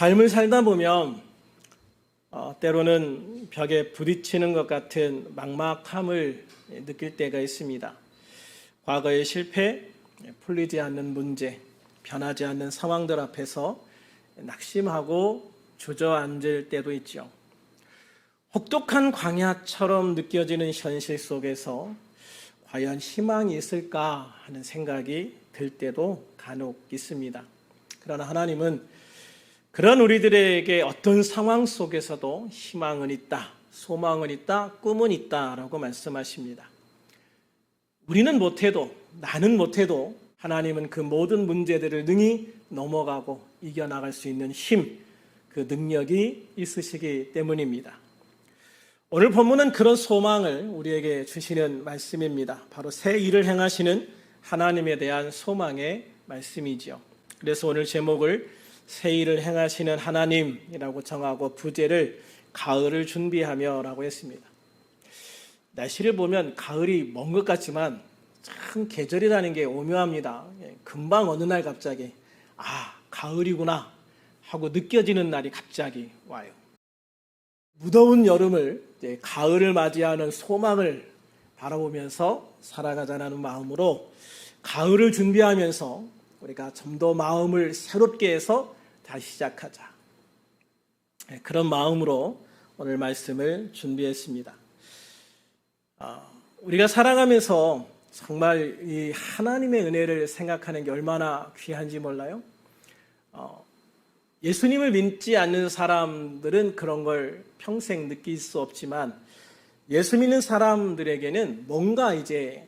삶을 살다 보면 때로는 벽에 부딪히는 것 같은 막막함을 느낄 때가 있습니다. 과거의 실패, 풀리지 않는 문제, 변하지 않는 상황들 앞에서 낙심하고 주저앉을 때도 있죠. 혹독한 광야처럼 느껴지는 현실 속에서 과연 희망이 있을까 하는 생각이 들 때도 간혹 있습니다. 그러나 하나님은 그런 우리들에게 어떤 상황 속에서도 희망은 있다, 소망은 있다, 꿈은 있다라고 말씀하십니다. 우리는 못해도, 나는 못해도 하나님은 그 모든 문제들을 능히 넘어가고 이겨나갈 수 있는 힘, 그 능력이 있으시기 때문입니다. 오늘 본문은 그런 소망을 우리에게 주시는 말씀입니다. 바로 새 일을 행하시는 하나님에 대한 소망의 말씀이죠. 그래서 오늘 제목을 새 일을 행하시는 하나님이라고 정하고 부제를 가을을 준비하며 라고 했습니다. 날씨를 보면 가을이 먼 것 같지만 참 계절이라는 게 오묘합니다. 금방 어느 날 갑자기 가을이구나 하고 느껴지는 날이 갑자기 와요. 무더운 여름을 가을을 맞이하는 소망을 바라보면서 살아가자는 마음으로 가을을 준비하면서 우리가 좀 더 마음을 새롭게 해서 다시 시작하자. 그런 마음으로 오늘 말씀을 준비했습니다. 우리가 살아가면서 정말 이 하나님의 은혜를 생각하는 게 얼마나 귀한지 몰라요? 예수님을 믿지 않는 사람들은 그런 걸 평생 느낄 수 없지만 예수 믿는 사람들에게는 뭔가 이제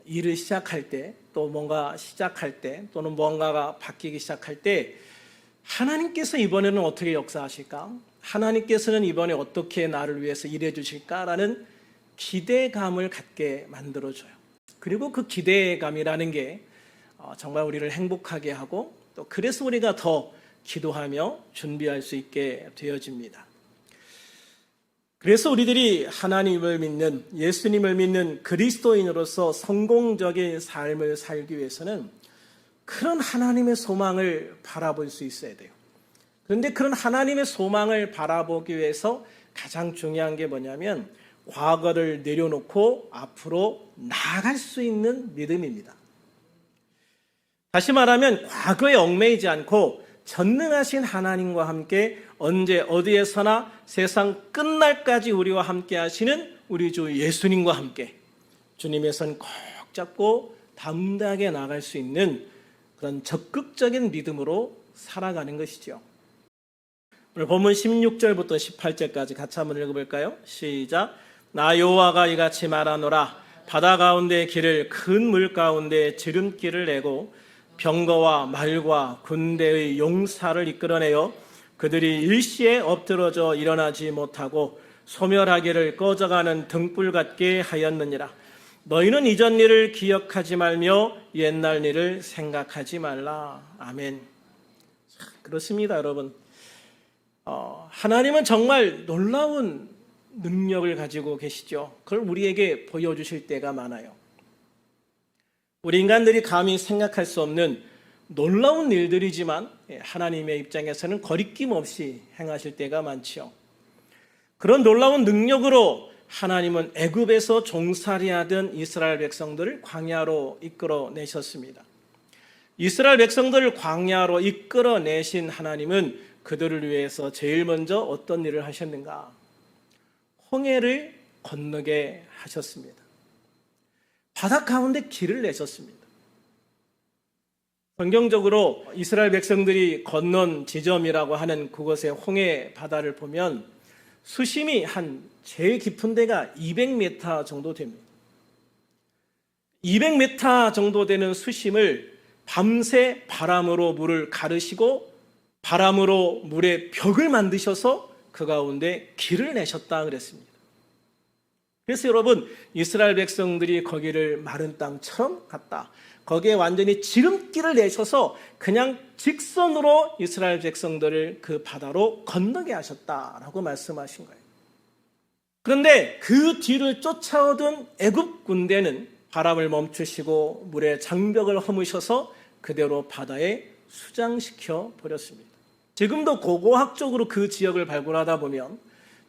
일을 시작할 때, 또 뭔가 시작할 때, 또는 뭔가가 바뀌기 시작할 때 하나님께서 이번에는 어떻게 역사하실까? 하나님께서는 이번에 어떻게 나를 위해서 일해 주실까라는 기대감을 갖게 만들어줘요. 그리고 그 기대감이라는 게 정말 우리를 행복하게 하고 또 그래서 우리가 더 기도하며 준비할 수 있게 되어집니다. 그래서 우리들이 하나님을 믿는, 예수님을 믿는 그리스도인으로서 성공적인 삶을 살기 위해서는 그런 하나님의 소망을 바라볼 수 있어야 돼요. 그런데 그런 하나님의 소망을 바라보기 위해서 가장 중요한 게 뭐냐면 과거를 내려놓고 앞으로 나아갈 수 있는 믿음입니다. 다시 말하면 과거에 얽매이지 않고 전능하신 하나님과 함께 언제 어디에서나 세상 끝날까지 우리와 함께 하시는 우리 주 예수님과 함께 주님의 손 꼭 잡고 담대하게 나갈 수 있는 그런 적극적인 믿음으로 살아가는 것이죠. 오늘 본문 16절부터 18절까지 같이 한번 읽어볼까요? 시작. 나 여호와가 이같이 말하노라. 바다 가운데 길을 큰 물 가운데 지름길을 내고 병거와 말과 군대의 용사를 이끌어내어 그들이 일시에 엎드러져 일어나지 못하고 소멸하기를 꺼져가는 등불 같게 하였느니라. 너희는 이전 일을 기억하지 말며 옛날 일을 생각하지 말라. 아멘. 그렇습니다, 여러분. 하나님은 정말 놀라운 능력을 가지고 계시죠. 그걸 우리에게 보여주실 때가 많아요. 우리 인간들이 감히 생각할 수 없는 놀라운 일들이지만 하나님의 입장에서는 거리낌 없이 행하실 때가 많죠. 그런 놀라운 능력으로 하나님은 애굽에서 종살이하던 이스라엘 백성들을 광야로 이끌어내셨습니다. 이스라엘 백성들을 광야로 이끌어내신 하나님은 그들을 위해서 제일 먼저 어떤 일을 하셨는가? 홍해를 건너게 하셨습니다. 바다 가운데 길을 내셨습니다. 성경적으로 이스라엘 백성들이 건넌 지점이라고 하는 그곳의 홍해 바다를 보면 수심이 제일 깊은 데가 200m 정도 됩니다. 200m 정도 되는 수심을 밤새 바람으로 물을 가르시고 바람으로 물의 벽을 만드셔서 그 가운데 길을 내셨다 그랬습니다. 그래서 여러분, 이스라엘 백성들이 거기를 마른 땅처럼 갔다. 거기에 완전히 지름길을 내셔서 그냥 직선으로 이스라엘 백성들을 그 바다로 건너게 하셨다라고 말씀하신 거예요. 그런데 그 뒤를 쫓아오던 애굽 군대는 바람을 멈추시고 물의 장벽을 허무셔서 그대로 바다에 수장시켜 버렸습니다. 지금도 고고학적으로 그 지역을 발굴하다 보면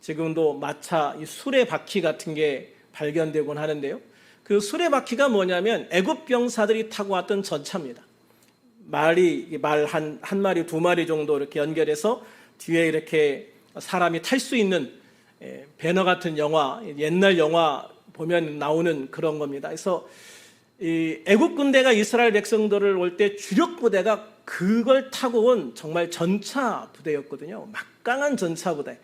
지금도 마차, 이 수레바퀴 같은 게 발견되곤 하는데요. 그 수레바퀴가 뭐냐면 애굽 병사들이 타고 왔던 전차입니다. 말 한 마리, 두 마리 정도 이렇게 연결해서 뒤에 이렇게 사람이 탈 수 있는 배너 같은 영화, 옛날 영화 보면 나오는 그런 겁니다. 그래서 이 애국 군대가 이스라엘 백성들을 올 때 주력 부대가 그걸 타고 온 정말 전차 부대였거든요. 막강한 전차 부대.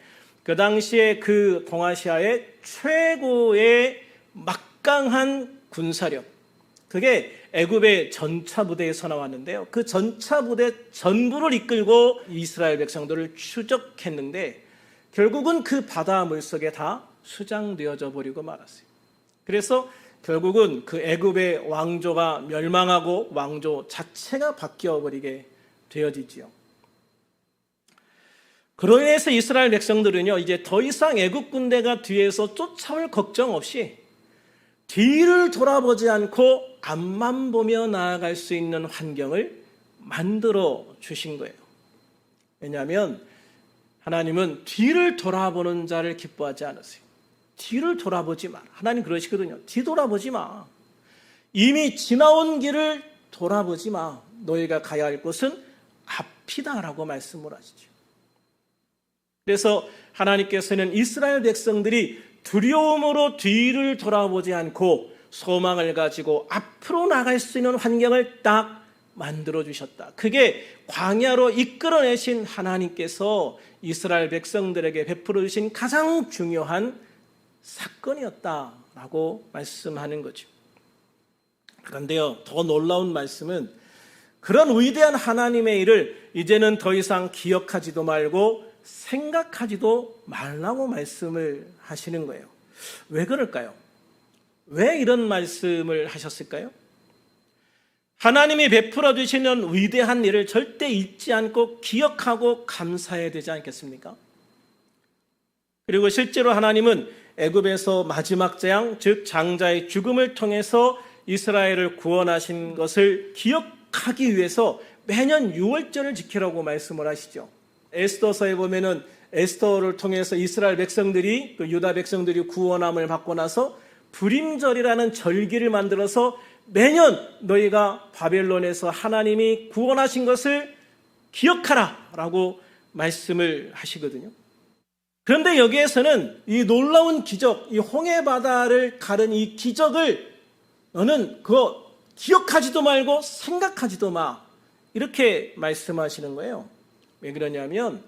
그 당시에 그 동아시아의 최고의 막강한 군사력. 그게 애굽의 전차 부대에서 나왔는데요. 그 전차 부대 전부를 이끌고 이스라엘 백성들을 추적했는데 결국은 그 바다 물속에 다 수장되어져 버리고 말았어요. 그래서 결국은 그 애굽의 왕조가 멸망하고 왕조 자체가 바뀌어 버리게 되어지지요. 그로 인해서 이스라엘 백성들은요, 이제 더 이상 애굽 군대가 뒤에서 쫓아올 걱정 없이 뒤를 돌아보지 않고 앞만 보며 나아갈 수 있는 환경을 만들어 주신 거예요. 왜냐하면 하나님은 뒤를 돌아보는 자를 기뻐하지 않으세요. 뒤를 돌아보지 마. 하나님 그러시거든요. 뒤돌아보지 마. 이미 지나온 길을 돌아보지 마. 너희가 가야 할 곳은 앞이다라고 말씀을 하시죠. 그래서 하나님께서는 이스라엘 백성들이 두려움으로 뒤를 돌아보지 않고 소망을 가지고 앞으로 나갈 수 있는 환경을 딱 만들어 주셨다. 그게 광야로 이끌어내신 하나님께서 이스라엘 백성들에게 베풀어 주신 가장 중요한 사건이었다라고 말씀하는 거죠. 그런데요, 더 놀라운 말씀은 그런 위대한 하나님의 일을 이제는 더 이상 기억하지도 말고 생각하지도 말라고 말씀을 하시는 거예요. 왜 그럴까요? 왜 이런 말씀을 하셨을까요? 하나님이 베풀어 주시는 위대한 일을 절대 잊지 않고 기억하고 감사해야 되지 않겠습니까? 그리고 실제로 하나님은 애굽에서 마지막 재앙, 즉 장자의 죽음을 통해서 이스라엘을 구원하신 것을 기억하기 위해서 매년 6월절을 지키라고 말씀을 하시죠. 에스더서에 보면은 에스더를 통해서 이스라엘 백성들이, 그 유다 백성들이 구원함을 받고 나서 불임절이라는 절기를 만들어서 매년 너희가 바벨론에서 하나님이 구원하신 것을 기억하라 라고 말씀을 하시거든요. 그런데 여기에서는 이 놀라운 기적, 이 홍해바다를 가른 이 기적을 너는 그거 기억하지도 말고 생각하지도 마, 이렇게 말씀하시는 거예요. 왜 그러냐면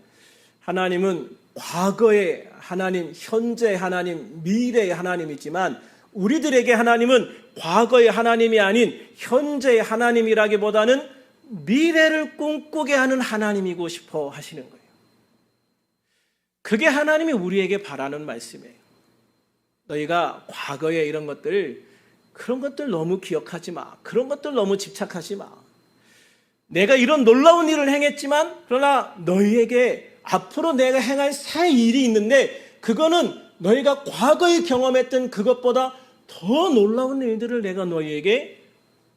하나님은 과거의 하나님, 현재의 하나님, 미래의 하나님이지만 우리들에게 하나님은 과거의 하나님이 아닌 현재의 하나님이라기보다는 미래를 꿈꾸게 하는 하나님이고 싶어 하시는 거예요. 그게 하나님이 우리에게 바라는 말씀이에요. 너희가 과거의 이런 것들, 그런 것들 너무 기억하지 마. 그런 것들 너무 집착하지 마. 내가 이런 놀라운 일을 행했지만 그러나 너희에게 앞으로 내가 행할 새 일이 있는데 그거는 너희가 과거에 경험했던 그것보다 더 놀라운 일들을 내가 너희에게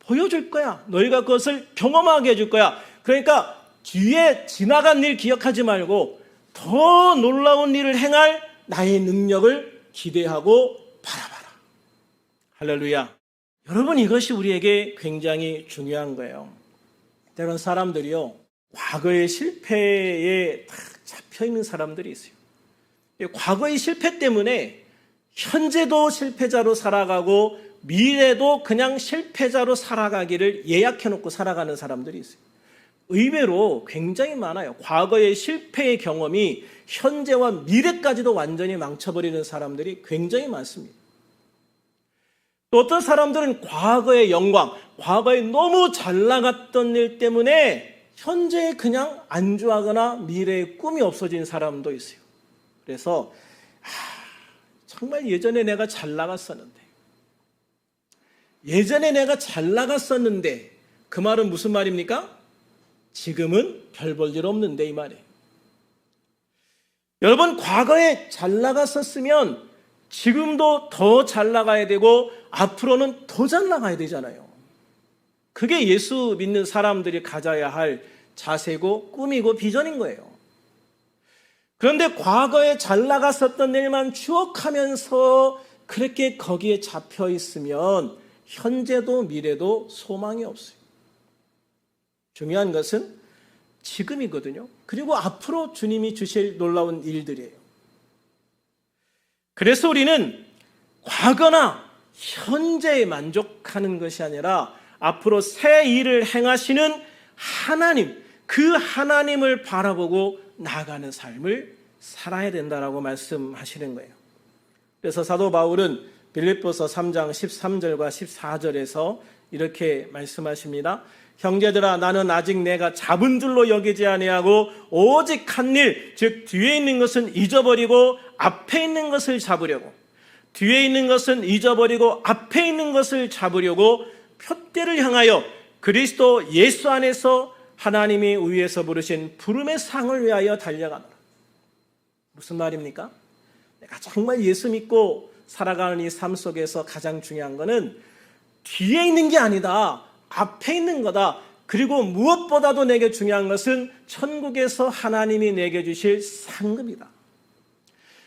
보여줄 거야. 너희가 그것을 경험하게 해줄 거야. 그러니까 뒤에 지나간 일 기억하지 말고 더 놀라운 일을 행할 나의 능력을 기대하고 바라봐라. 할렐루야. 여러분, 이것이 우리에게 굉장히 중요한 거예요. 때론 사람들이요, 과거의 실패에 다 잡혀있는 사람들이 있어요. 과거의 실패 때문에 현재도 실패자로 살아가고 미래도 그냥 실패자로 살아가기를 예약해놓고 살아가는 사람들이 있어요. 의외로 굉장히 많아요. 과거의 실패의 경험이 현재와 미래까지도 완전히 망쳐버리는 사람들이 굉장히 많습니다. 또 어떤 사람들은 과거의 영광, 과거에 너무 잘 나갔던 일 때문에 현재에 그냥 안주하거나 미래의 꿈이 없어진 사람도 있어요. 그래서 정말 예전에 내가 잘 나갔었는데, 예전에 내가 잘 나갔었는데, 그 말은 무슨 말입니까? 지금은 별 볼 일 없는데, 이 말이에요. 여러분, 과거에 잘 나갔었으면 지금도 더 잘 나가야 되고 앞으로는 더 잘 나가야 되잖아요. 그게 예수 믿는 사람들이 가져야 할 자세고 꿈이고 비전인 거예요. 그런데 과거에 잘 나갔었던 일만 추억하면서 그렇게 거기에 잡혀 있으면 현재도 미래도 소망이 없어요. 중요한 것은 지금이거든요. 그리고 앞으로 주님이 주실 놀라운 일들이에요. 그래서 우리는 과거나 현재에 만족하는 것이 아니라 앞으로 새 일을 행하시는 하나님, 그 하나님을 바라보고 나아가는 삶을 살아야 된다라고 말씀하시는 거예요. 그래서 사도 바울은 빌립보서 3장 13절과 14절에서 이렇게 말씀하십니다. 형제들아, 나는 아직 내가 잡은 줄로 여기지 아니하고 오직 한 일, 즉 뒤에 있는 것은 잊어버리고 앞에 있는 것을 잡으려고, 뒤에 있는 것은 잊어버리고 앞에 있는 것을 잡으려고 표대를 향하여 그리스도 예수 안에서 하나님이 위에서 부르신 부름의 상을 위하여 달려가노라. 무슨 말입니까? 내가 정말 예수 믿고 살아가는 이 삶 속에서 가장 중요한 것은 뒤에 있는 게 아니다, 앞에 있는 거다. 그리고 무엇보다도 내게 중요한 것은 천국에서 하나님이 내게 주실 상급이다.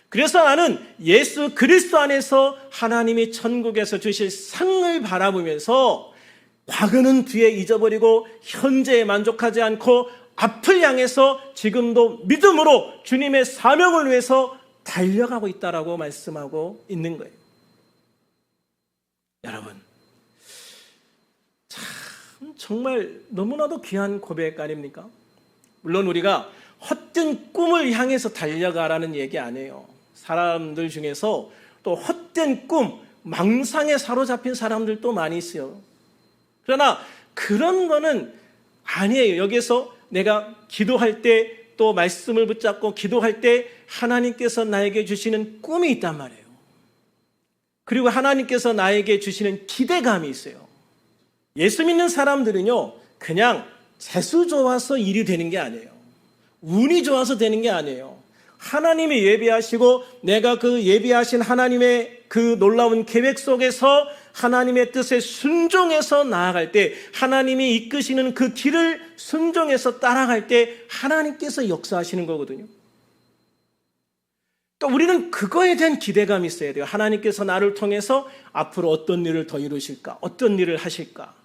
그래서 나는 예수 그리스도 안에서 하나님이 천국에서 주실 상을 바라보면서 과거는 뒤에 잊어버리고 현재에 만족하지 않고 앞을 향해서 지금도 믿음으로 주님의 사명을 위해서 달려가고 있다라고 말씀하고 있는 거예요. 여러분, 참 정말 너무나도 귀한 고백 아닙니까? 물론 우리가 헛된 꿈을 향해서 달려가라는 얘기 아니에요. 사람들 중에서 또 헛된 꿈, 망상에 사로잡힌 사람들도 많이 있어요. 그러나 그런 거는 아니에요. 여기서 내가 기도할 때 또 말씀을 붙잡고 기도할 때 하나님께서 나에게 주시는 꿈이 있단 말이에요. 그리고 하나님께서 나에게 주시는 기대감이 있어요. 예수 믿는 사람들은요, 그냥 재수 좋아서 일이 되는 게 아니에요. 운이 좋아서 되는 게 아니에요. 하나님이 예비하시고 내가 그 예비하신 하나님의 그 놀라운 계획 속에서 하나님의 뜻에 순종해서 나아갈 때, 하나님이 이끄시는 그 길을 순종해서 따라갈 때 하나님께서 역사하시는 거거든요. 또 우리는 그거에 대한 기대감이 있어야 돼요. 하나님께서 나를 통해서 앞으로 어떤 일을 더 이루실까? 어떤 일을 하실까?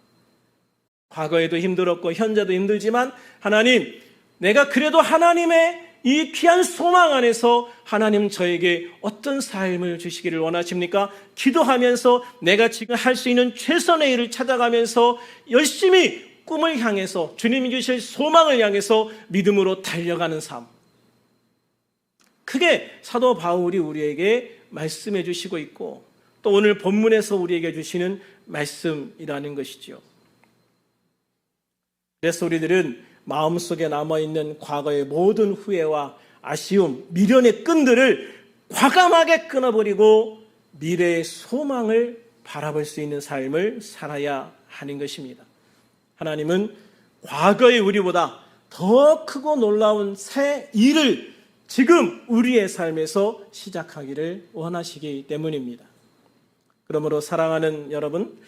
과거에도 힘들었고 현재도 힘들지만 하나님, 내가 그래도 하나님의 이 귀한 소망 안에서 하나님 저에게 어떤 삶을 주시기를 원하십니까? 기도하면서 내가 지금 할 수 있는 최선의 일을 찾아가면서 열심히 꿈을 향해서 주님이 주실 소망을 향해서 믿음으로 달려가는 삶. 그게 사도 바울이 우리에게 말씀해 주시고 있고 또 오늘 본문에서 우리에게 주시는 말씀이라는 것이죠. 그래서 우리들은 마음속에 남아있는 과거의 모든 후회와 아쉬움, 미련의 끈들을 과감하게 끊어버리고 미래의 소망을 바라볼 수 있는 삶을 살아야 하는 것입니다. 하나님은 과거의 우리보다 더 크고 놀라운 새 일을 지금 우리의 삶에서 시작하기를 원하시기 때문입니다. 그러므로 사랑하는 여러분,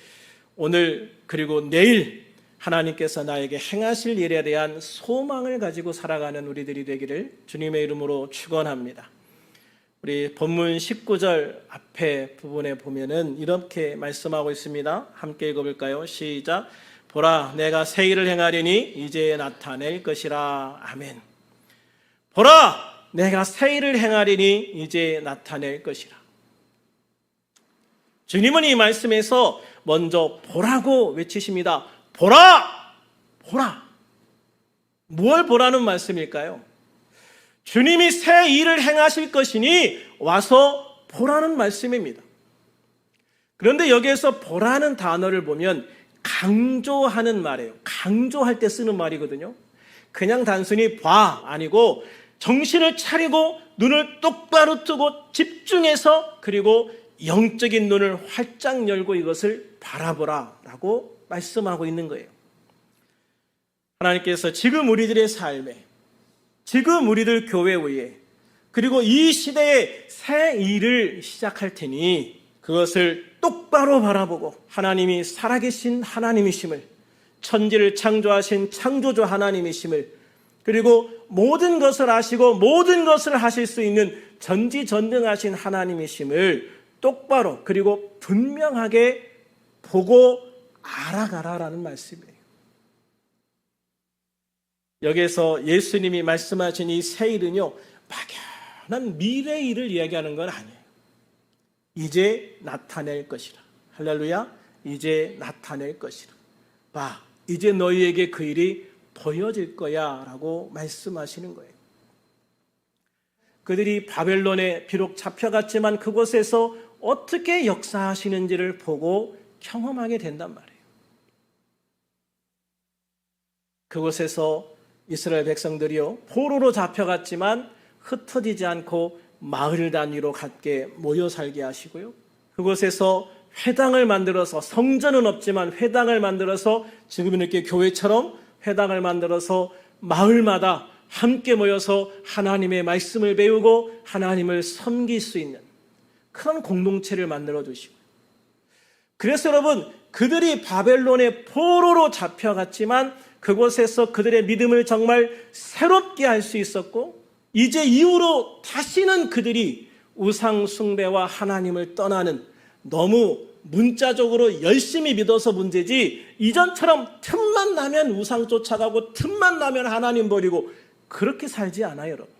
오늘 그리고 내일 하나님께서 나에게 행하실 일에 대한 소망을 가지고 살아가는 우리들이 되기를 주님의 이름으로 축원합니다. 우리 본문 19절 앞에 부분에 보면은 이렇게 말씀하고 있습니다. 함께 읽어볼까요? 시작. 보라, 내가 새 일을 행하리니 이제 나타낼 것이라. 아멘. 보라, 내가 새 일을 행하리니 이제 나타낼 것이라. 주님은 이 말씀에서 먼저 보라고 외치십니다. 보라! 보라! 무엇을 보라는 말씀일까요? 주님이 새 일을 행하실 것이니 와서 보라는 말씀입니다. 그런데 여기에서 보라는 단어를 보면 강조하는 말이에요. 강조할 때 쓰는 말이거든요. 그냥 단순히 봐 아니고 정신을 차리고 눈을 똑바로 뜨고 집중해서 그리고 영적인 눈을 활짝 열고 이것을 바라보라라고 말씀하고 있는 거예요. 하나님께서 지금 우리들의 삶에, 지금 우리들 교회 위에, 그리고 이 시대에 새 일을 시작할 테니 그것을 똑바로 바라보고 하나님이 살아계신 하나님이심을, 천지를 창조하신 창조주 하나님이심을, 그리고 모든 것을 아시고 모든 것을 하실 수 있는 전지전능하신 하나님이심을 똑바로 그리고 분명하게 보고 알아가라라는 말씀이에요. 여기에서 예수님이 말씀하신 이 새 일은요, 막연한 미래의 일을 이야기하는 건 아니에요. 이제 나타낼 것이라. 할렐루야. 이제 나타낼 것이라. 봐, 이제 너희에게 그 일이 보여질 거야 라고 말씀하시는 거예요. 그들이 바벨론에 비록 잡혀갔지만 그곳에서 어떻게 역사하시는지를 보고 경험하게 된단 말이에요. 그곳에서 이스라엘 백성들이요, 포로로 잡혀갔지만 흩어지지 않고 마을 단위로 같게 모여 살게 하시고요, 그곳에서 회당을 만들어서, 성전은 없지만 회당을 만들어서 지금 이렇게 교회처럼 회당을 만들어서 마을마다 함께 모여서 하나님의 말씀을 배우고 하나님을 섬길 수 있는 그런 공동체를 만들어 주시고, 그래서 여러분, 그들이 바벨론의 포로로 잡혀갔지만 그곳에서 그들의 믿음을 정말 새롭게 할 수 있었고, 이제 이후로 다시는 그들이 우상 숭배와 하나님을 떠나는, 너무 문자적으로 열심히 믿어서 문제지 이전처럼 틈만 나면 우상 쫓아가고 틈만 나면 하나님 버리고 그렇게 살지 않아요, 여러분.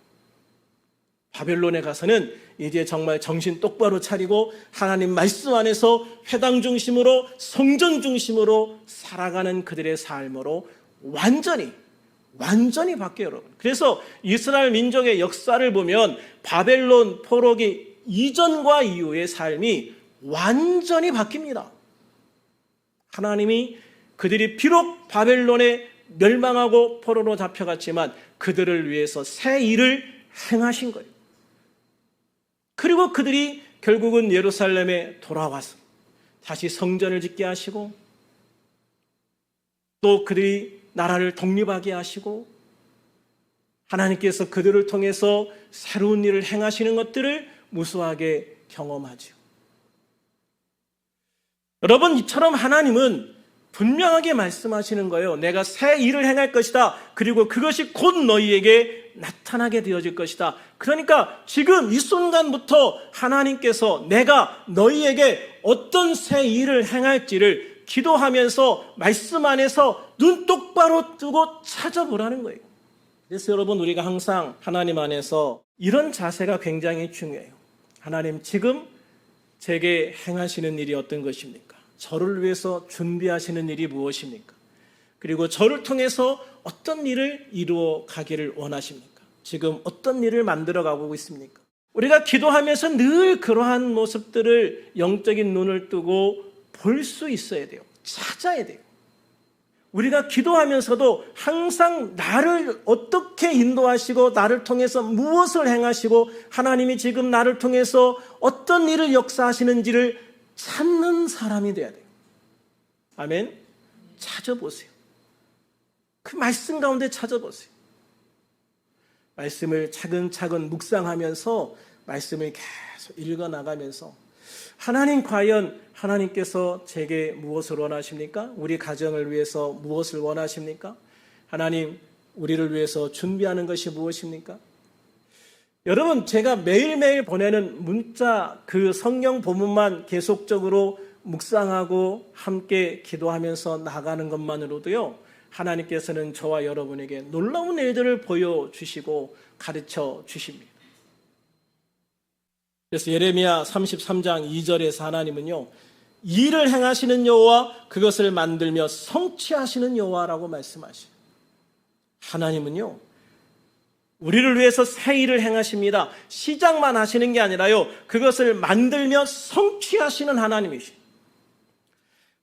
바벨론에 가서는 이제 정말 정신 똑바로 차리고 하나님 말씀 안에서 회당 중심으로, 성전 중심으로 살아가는 그들의 삶으로 완전히 바뀌어요, 여러분. 그래서 이스라엘 민족의 역사를 보면 바벨론 포로기 이전과 이후의 삶이 완전히 바뀝니다. 하나님이 그들이 비록 바벨론에 멸망하고 포로로 잡혀갔지만 그들을 위해서 새 일을 행하신 거예요. 그리고 그들이 결국은 예루살렘에 돌아와서 다시 성전을 짓게 하시고, 또 그들이 나라를 독립하게 하시고, 하나님께서 그들을 통해서 새로운 일을 행하시는 것들을 무수하게 경험하죠. 여러분, 이처럼 하나님은 분명하게 말씀하시는 거예요. 내가 새 일을 행할 것이다. 그리고 그것이 곧 너희에게 나타나게 되어질 것이다. 그러니까 지금 이 순간부터 하나님께서 내가 너희에게 어떤 새 일을 행할지를 기도하면서 말씀 안에서 눈 똑바로 뜨고 찾아보라는 거예요. 그래서 여러분, 우리가 항상 하나님 안에서 이런 자세가 굉장히 중요해요. 하나님, 지금 제게 행하시는 일이 어떤 것입니까? 저를 위해서 준비하시는 일이 무엇입니까? 그리고 저를 통해서 어떤 일을 이루어 가기를 원하십니까? 지금 어떤 일을 만들어 가고 있습니까? 우리가 기도하면서 늘 그러한 모습들을 영적인 눈을 뜨고 볼 수 있어야 돼요. 찾아야 돼요. 우리가 기도하면서도 항상 나를 어떻게 인도하시고 나를 통해서 무엇을 행하시고 하나님이 지금 나를 통해서 어떤 일을 역사하시는지를 찾는 사람이 돼야 돼요. 아멘. 찾아보세요. 그 말씀 가운데 찾아보세요. 말씀을 차근차근 묵상하면서 말씀을 계속 읽어나가면서 하나님, 과연 하나님께서 제게 무엇을 원하십니까? 우리 가정을 위해서 무엇을 원하십니까? 하나님, 우리를 위해서 준비하는 것이 무엇입니까? 여러분, 제가 매일매일 보내는 문자, 그 성경 본문만 계속적으로 묵상하고 함께 기도하면서 나가는 것만으로도요, 하나님께서는 저와 여러분에게 놀라운 일들을 보여주시고 가르쳐 주십니다. 그래서 예레미야 33장 2절에서 하나님은요, 일을 행하시는 여호와, 그것을 만들며 성취하시는 여호와라고 말씀하셔요. 하나님은요, 우리를 위해서 새 일을 행하십니다. 시작만 하시는 게 아니라요, 그것을 만들며 성취하시는 하나님이시죠.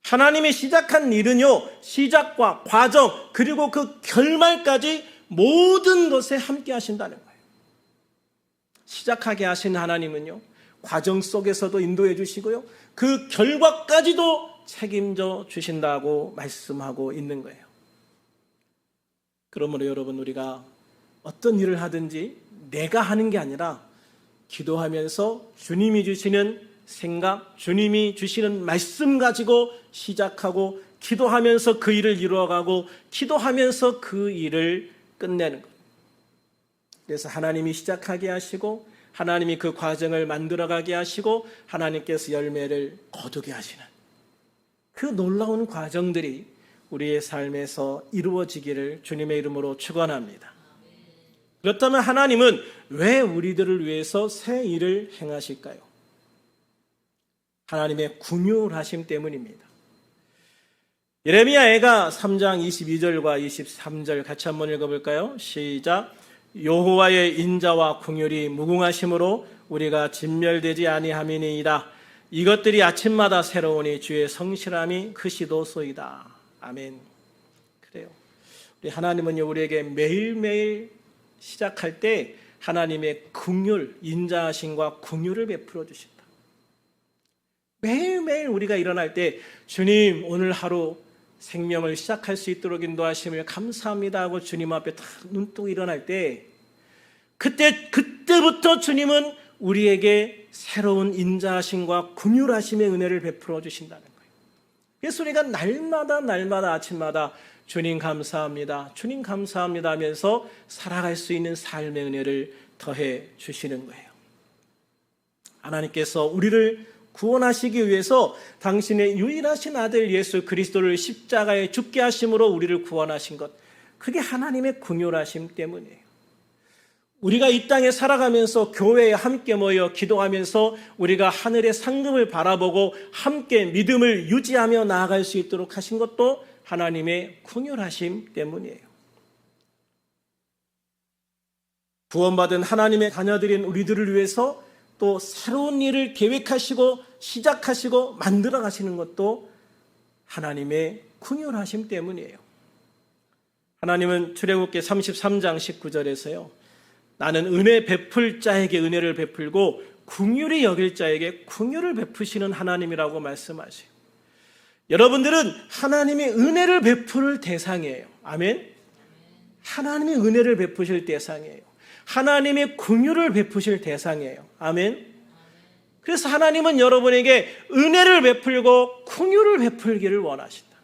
하나님이 시작한 일은요, 시작과 과정 그리고 그 결말까지 모든 것에 함께 하신다는 거예요. 시작하게 하신 하나님은요, 과정 속에서도 인도해 주시고요, 그 결과까지도 책임져 주신다고 말씀하고 있는 거예요. 그러므로 여러분, 우리가 어떤 일을 하든지 내가 하는 게 아니라 기도하면서 주님이 주시는 생각, 주님이 주시는 말씀 가지고 시작하고 기도하면서 그 일을 이루어가고 기도하면서 그 일을 끝내는 것. 그래서 하나님이 시작하게 하시고 하나님이 그 과정을 만들어가게 하시고 하나님께서 열매를 거두게 하시는 그 놀라운 과정들이 우리의 삶에서 이루어지기를 주님의 이름으로 축원합니다. 그렇다면 하나님은 왜 우리들을 위해서 새 일을 행하실까요? 하나님의 긍휼하심 때문입니다. 예레미야가 3장 22절과 23절 같이 한번 읽어볼까요? 시작. 여호와의 인자와 긍휼이 무궁하심으로 우리가 진멸되지 아니함이니이다. 이것들이 아침마다 새로우니 주의 성실함이 크시도소이다. 아멘. 그래요. 우리 하나님은요, 우리에게 매일매일 시작할 때 하나님의 긍휼, 인자하심과 긍휼을 베풀어 주신다. 매일매일 우리가 일어날 때 주님 오늘 하루 생명을 시작할 수 있도록 인도하심을 감사합니다 하고 주님 앞에 딱 눈 뜨고 일어날 때 그때부터 주님은 우리에게 새로운 인자하심과 긍휼하심의 은혜를 베풀어 주신다는 거예요. 그래서 우리가 날마다 아침마다 주님 감사합니다, 주님 감사합니다 하면서 살아갈 수 있는 삶의 은혜를 더해 주시는 거예요. 하나님께서 우리를 구원하시기 위해서 당신의 유일하신 아들 예수 그리스도를 십자가에 죽게 하심으로 우리를 구원하신 것, 그게 하나님의 긍휼하심 때문이에요. 우리가 이 땅에 살아가면서 교회에 함께 모여 기도하면서 우리가 하늘의 상급을 바라보고 함께 믿음을 유지하며 나아갈 수 있도록 하신 것도 하나님의 긍휼하심 때문이에요. 구원받은 하나님의 자녀들인 우리들을 위해서 또 새로운 일을 계획하시고 시작하시고 만들어 가시는 것도 하나님의 긍휼하심 때문이에요. 하나님은 출애굽기 33장 19절에서요. 나는 은혜 베풀 자에게 은혜를 베풀고 긍휼히 여길 자에게 긍휼을 베푸시는 하나님이라고 말씀하세요. 여러분들은 하나님의 은혜를 베풀 대상이에요. 아멘. 하나님의 은혜를 베푸실 대상이에요. 하나님의 긍휼을 베푸실 대상이에요. 아멘. 그래서 하나님은 여러분에게 은혜를 베풀고 긍휼을 베풀기를 원하신다.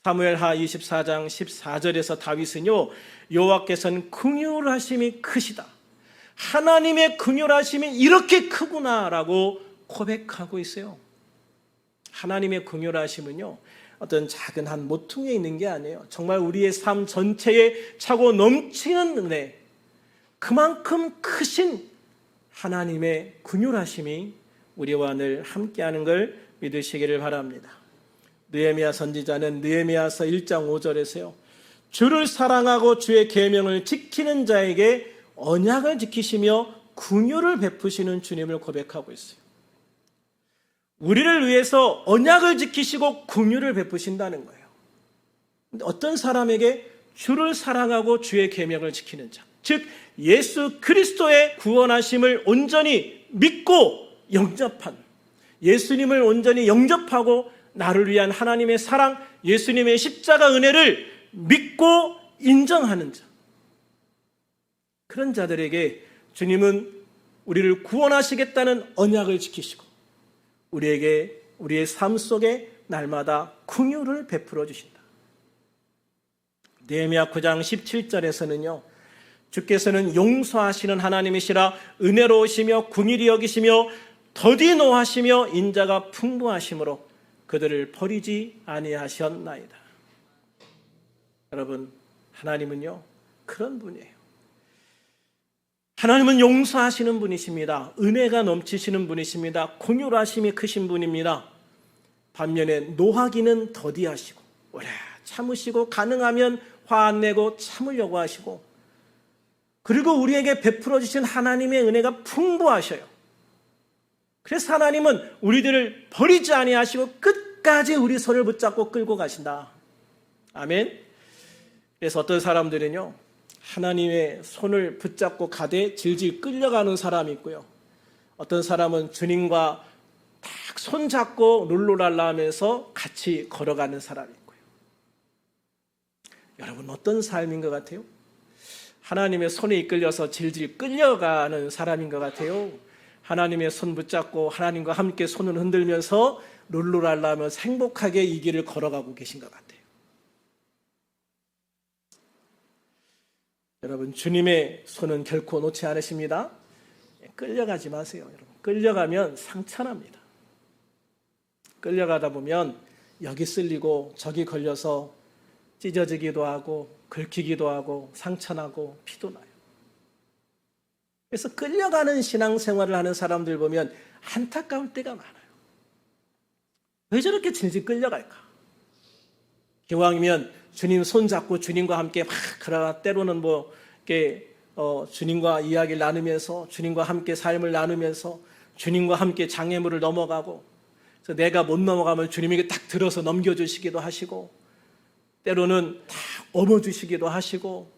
사무엘하 24장 14절에서 다윗은요, 여호와께서는 긍휼하심이 크시다, 하나님의 긍휼하심이 이렇게 크구나라고 고백하고 있어요. 하나님의 긍휼하심은요, 어떤 작은 한 모퉁이에 있는 게 아니에요. 정말 우리의 삶 전체에 차고 넘치는 은혜, 그만큼 크신 하나님의 긍휼하심이 우리와 늘 함께하는 걸 믿으시기를 바랍니다. 느헤미야 선지자는 느헤미야서 1장 5절에서요. 주를 사랑하고 주의 계명을 지키는 자에게 언약을 지키시며 긍휼을 베푸시는 주님을 고백하고 있어요. 우리를 위해서 언약을 지키시고 긍휼을 베푸신다는 거예요. 근데 어떤 사람에게 주를 사랑하고 주의 계명을 지키는 자, 즉 예수 그리스도의 구원하심을 온전히 믿고 영접한, 예수님을 온전히 영접하고 나를 위한 하나님의 사랑, 예수님의 십자가 은혜를 믿고 인정하는 자, 그런 자들에게 주님은 우리를 구원하시겠다는 언약을 지키시고 우리에게 우리의 삶 속에 날마다 긍휼을 베풀어 주신다. 느헤미야 9장 17절에서는요. 주께서는 용서하시는 하나님이시라 은혜로우시며 긍휼히 여기시며 더디 노하시며 인자가 풍부하심으로 그들을 버리지 아니하셨나이다. 여러분, 하나님은요 그런 분이에요. 하나님은 용서하시는 분이십니다. 은혜가 넘치시는 분이십니다. 긍휼하심이 크신 분입니다. 반면에 노하기는 더디하시고 오래 참으시고 가능하면 화 안 내고 참으려고 하시고, 그리고 우리에게 베풀어 주신 하나님의 은혜가 풍부하셔요. 그래서 하나님은 우리들을 버리지 아니하시고 끝까지 우리 손을 붙잡고 끌고 가신다. 아멘. 그래서 어떤 사람들은요, 하나님의 손을 붙잡고 가되 질질 끌려가는 사람이 있고요. 어떤 사람은 주님과 딱 손잡고 룰루랄라 하면서 같이 걸어가는 사람이 있고요. 여러분, 어떤 삶인 것 같아요? 하나님의 손에 이끌려서 질질 끌려가는 사람인 것 같아요? 하나님의 손 붙잡고 하나님과 함께 손을 흔들면서 룰루랄라 하면서 행복하게 이 길을 걸어가고 계신 것 같아요. 여러분, 주님의 손은 결코 놓지 않으십니다. 끌려가지 마세요. 여러분, 끌려가면 상처납니다. 끌려가다 보면 여기 쓸리고 저기 걸려서 찢어지기도 하고 긁히기도 하고 상처나고 피도 나요. 그래서 끌려가는 신앙생활을 하는 사람들 보면 안타까울 때가 많아요. 왜 저렇게 질질 끌려갈까? 기왕이면 주님 손잡고 주님과 함께 막 그러나 때로는 이렇게 주님과 이야기를 나누면서 주님과 함께 삶을 나누면서 주님과 함께 장애물을 넘어가고, 그래서 내가 못 넘어가면 주님에게 딱 들어서 넘겨주시기도 하시고 때로는 다 업어주시기도 하시고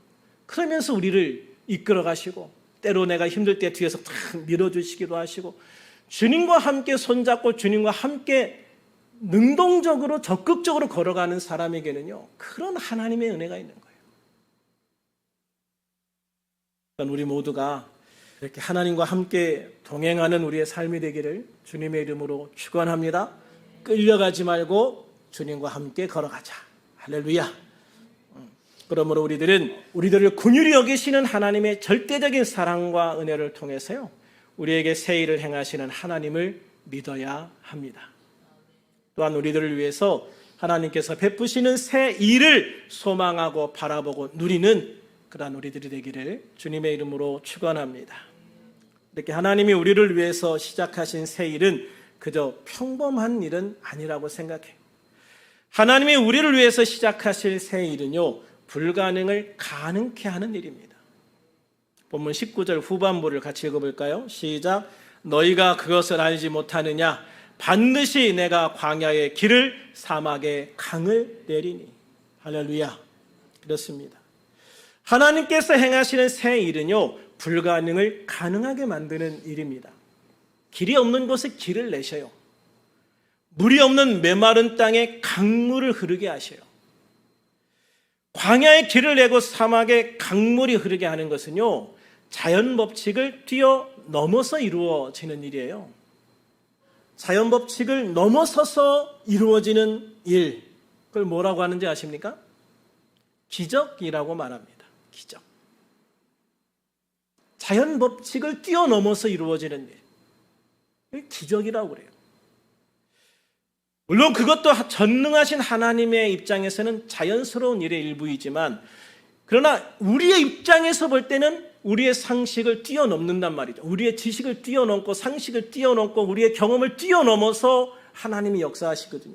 그러면서 우리를 이끌어 가시고, 때로 내가 힘들 때 뒤에서 탁 밀어주시기도 하시고, 주님과 함께 손잡고 주님과 함께 능동적으로 적극적으로 걸어가는 사람에게는요, 그런 하나님의 은혜가 있는 거예요. 우리 모두가 이렇게 하나님과 함께 동행하는 우리의 삶이 되기를 주님의 이름으로 축원합니다. 끌려가지 말고 주님과 함께 걸어가자. 할렐루야. 그러므로 우리들을 긍휼히 여기시는 하나님의 절대적인 사랑과 은혜를 통해서요, 우리에게 새 일을 행하시는 하나님을 믿어야 합니다. 또한 우리들을 위해서 하나님께서 베푸시는 새 일을 소망하고 바라보고 누리는 그러한 우리들이 되기를 주님의 이름으로 축원합니다. 이렇게 하나님이 우리를 위해서 시작하신 새 일은 그저 평범한 일은 아니라고 생각해요. 하나님이 우리를 위해서 시작하실 새 일은요, 불가능을 가능케 하는 일입니다. 본문 19절 후반부를 같이 읽어볼까요? 시작. 너희가 그것을 알지 못하느냐? 반드시 내가 광야의 길을 사막의 강을 내리니. 할렐루야. 그렇습니다. 하나님께서 행하시는 새 일은요, 불가능을 가능하게 만드는 일입니다. 길이 없는 곳에 길을 내셔요. 물이 없는 메마른 땅에 강물을 흐르게 하셔요. 광야의 길을 내고 사막에 강물이 흐르게 하는 것은요, 자연 법칙을 뛰어넘어서 이루어지는 일이에요. 자연 법칙을 넘어서서 이루어지는 일, 그걸 뭐라고 하는지 아십니까? 기적이라고 말합니다. 기적. 자연 법칙을 뛰어넘어서 이루어지는 일, 기적이라고 그래요. 물론 그것도 전능하신 하나님의 입장에서는 자연스러운 일의 일부이지만, 그러나 우리의 입장에서 볼 때는 우리의 상식을 뛰어넘는단 말이죠. 우리의 지식을 뛰어넘고 상식을 뛰어넘고 우리의 경험을 뛰어넘어서 하나님이 역사하시거든요.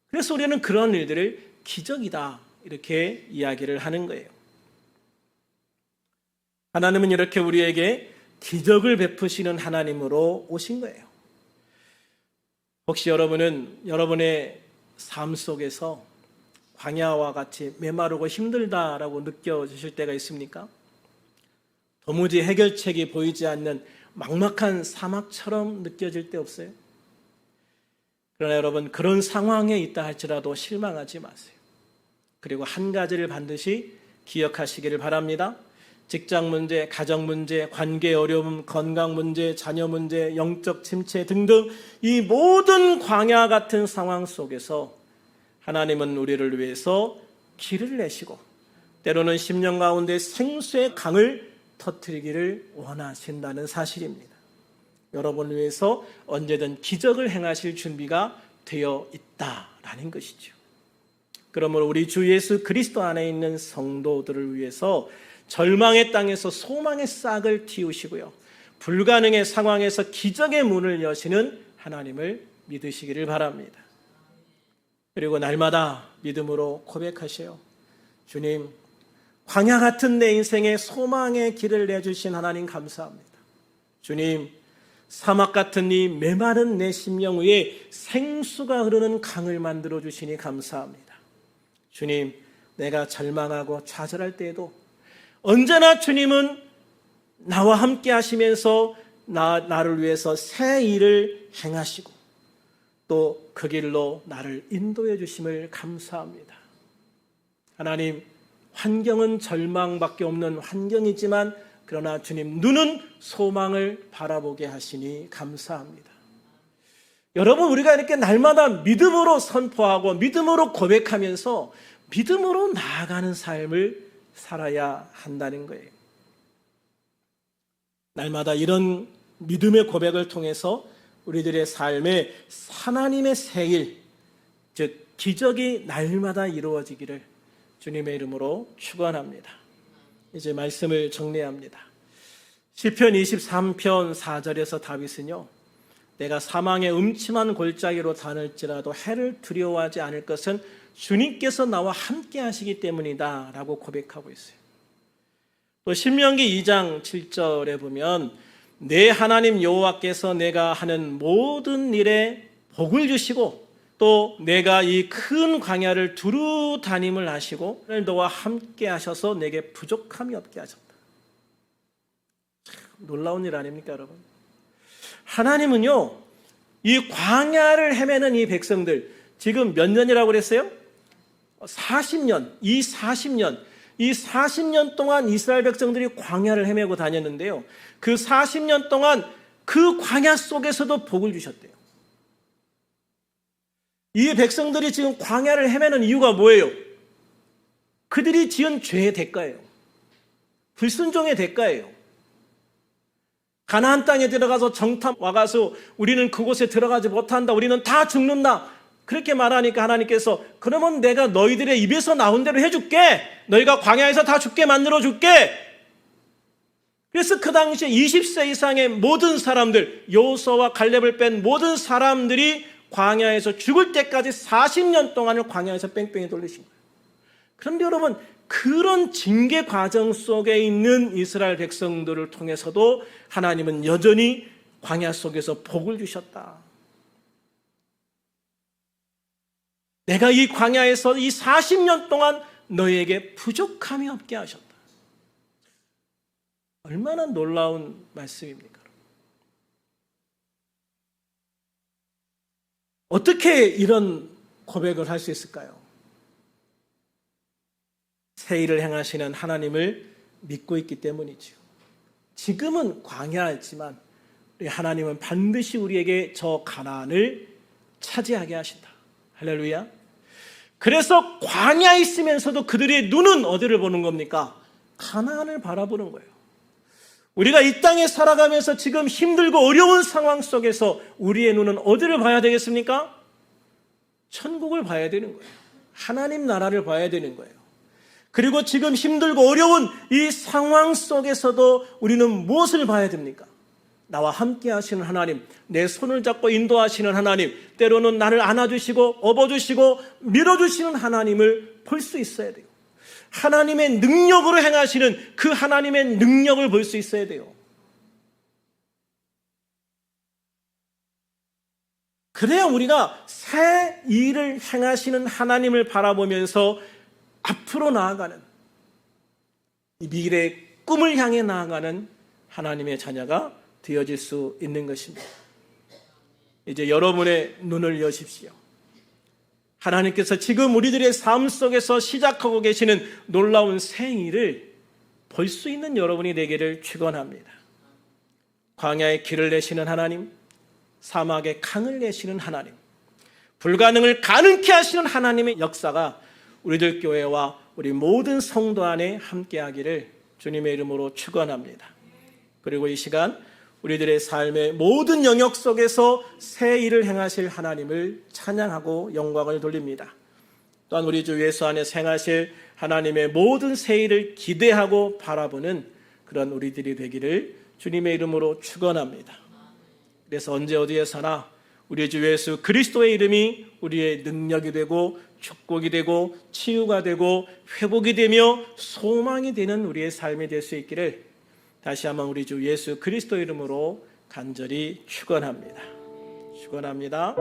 그래서 우리는 그런 일들을 기적이다 이렇게 이야기를 하는 거예요. 하나님은 이렇게 우리에게 기적을 베푸시는 하나님으로 오신 거예요. 혹시 여러분은 여러분의 삶 속에서 광야와 같이 메마르고 힘들다라고 느껴지실 때가 있습니까? 도무지 해결책이 보이지 않는 막막한 사막처럼 느껴질 때 없어요? 그러나 여러분, 그런 상황에 있다 할지라도 실망하지 마세요. 그리고 한 가지를 반드시 기억하시기를 바랍니다. 직장 문제, 가정 문제, 관계 어려움, 건강 문제, 자녀 문제, 영적 침체 등등 이 모든 광야 같은 상황 속에서 하나님은 우리를 위해서 길을 내시고 때로는 심령 가운데 생수의 강을 터뜨리기를 원하신다는 사실입니다. 여러분을 위해서 언제든 기적을 행하실 준비가 되어 있다라는 것이죠. 그러므로 우리 주 예수 그리스도 안에 있는 성도들을 위해서 절망의 땅에서 소망의 싹을 틔우시고요, 불가능의 상황에서 기적의 문을 여시는 하나님을 믿으시기를 바랍니다. 그리고 날마다 믿음으로 고백하세요. 주님, 광야 같은 내 인생에 소망의 길을 내주신 하나님 감사합니다. 주님, 사막 같은 이 메마른 내 심령 위에 생수가 흐르는 강을 만들어 주시니 감사합니다. 주님, 내가 절망하고 좌절할 때에도 언제나 주님은 나와 함께 하시면서 나를 위해서 새 일을 행하시고 또 그 길로 나를 인도해 주심을 감사합니다. 하나님, 환경은 절망밖에 없는 환경이지만 그러나 주님 눈은 소망을 바라보게 하시니 감사합니다. 여러분, 우리가 이렇게 날마다 믿음으로 선포하고 믿음으로 고백하면서 믿음으로 나아가는 삶을 살아야 한다는 거예요. 날마다 이런 믿음의 고백을 통해서 우리들의 삶에 하나님의 새일, 즉 기적이 날마다 이루어지기를 주님의 이름으로 축원합니다. 이제 말씀을 정리합니다. 시편 23편 4절에서 다윗은요, 내가 사망의 음침한 골짜기로 다닐지라도 해를 두려워하지 않을 것은 주님께서 나와 함께 하시기 때문이다 라고 고백하고 있어요. 또 신명기 2장 7절에 보면 내 하나님 여호와께서 내가 하는 모든 일에 복을 주시고 또 내가 이 큰 광야를 두루 다님을 하시고 너와 함께 하셔서 내게 부족함이 없게 하셨다. 참 놀라운 일 아닙니까, 여러분? 하나님은요, 이 광야를 헤매는 이 백성들, 지금 몇 년이라고 그랬어요? 40년, 이 40년 동안 이스라엘 백성들이 광야를 헤매고 다녔는데요, 그 40년 동안 그 광야 속에서도 복을 주셨대요. 이 백성들이 지금 광야를 헤매는 이유가 뭐예요? 그들이 지은 죄의 대가예요. 불순종의 대가예요. 가나안 땅에 들어가서 정탐 와가서 우리는 그곳에 들어가지 못한다, 우리는 다 죽는다, 그렇게 말하니까 하나님께서 그러면 내가 너희들의 입에서 나온 대로 해줄게, 너희가 광야에서 다 죽게 만들어줄게. 그래서 그 당시에 20세 이상의 모든 사람들, 여호수아와 갈렙을 뺀 모든 사람들이 광야에서 죽을 때까지 40년 동안을 광야에서 뺑뺑이 돌리신 거예요. 그런데 여러분, 그런 징계 과정 속에 있는 이스라엘 백성들을 통해서도 하나님은 여전히 광야 속에서 복을 주셨다. 내가 이 광야에서 이 40년 동안 너희에게 부족함이 없게 하셨다. 얼마나 놀라운 말씀입니까? 어떻게 이런 고백을 할 수 있을까요? 새 일을 행하시는 하나님을 믿고 있기 때문이죠. 지금은 광야였지만 우리 하나님은 반드시 우리에게 저 가나안을 차지하게 하신다. 할렐루야. 그래서 광야에 있으면서도 그들의 눈은 어디를 보는 겁니까? 가나안을 바라보는 거예요. 우리가 이 땅에 살아가면서 지금 힘들고 어려운 상황 속에서 우리의 눈은 어디를 봐야 되겠습니까? 천국을 봐야 되는 거예요. 하나님 나라를 봐야 되는 거예요. 그리고 지금 힘들고 어려운 이 상황 속에서도 우리는 무엇을 봐야 됩니까? 나와 함께 하시는 하나님, 내 손을 잡고 인도하시는 하나님, 때로는 나를 안아주시고 업어주시고 밀어주시는 하나님을 볼 수 있어야 돼요. 하나님의 능력으로 행하시는 그 하나님의 능력을 볼 수 있어야 돼요. 그래야 우리가 새 일을 행하시는 하나님을 바라보면서 앞으로 나아가는, 이 미래의 꿈을 향해 나아가는 하나님의 자녀가 되어질 수 있는 것입니다. 이제 여러분의 눈을 여십시오. 하나님께서 지금 우리들의 삶 속에서 시작하고 계시는 놀라운 새 일을 볼 수 있는 여러분이 되기를 축원합니다. 광야에 길을 내시는 하나님, 사막에 강을 내시는 하나님, 불가능을 가능케 하시는 하나님의 역사가 우리들 교회와 우리 모든 성도 안에 함께하기를 주님의 이름으로 축원합니다. 그리고 이 시간 우리들의 삶의 모든 영역 속에서 새 일을 행하실 하나님을 찬양하고 영광을 돌립니다. 또한 우리 주 예수 안에 행하실 하나님의 모든 새 일을 기대하고 바라보는 그런 우리들이 되기를 주님의 이름으로 축원합니다. 그래서 언제 어디에서나 우리 주 예수 그리스도의 이름이 우리의 능력이 되고 축복이 되고 치유가 되고 회복이 되며 소망이 되는 우리의 삶이 될 수 있기를 다시 한번 우리 주 예수 그리스도 이름으로 간절히 축원합니다. 축원합니다.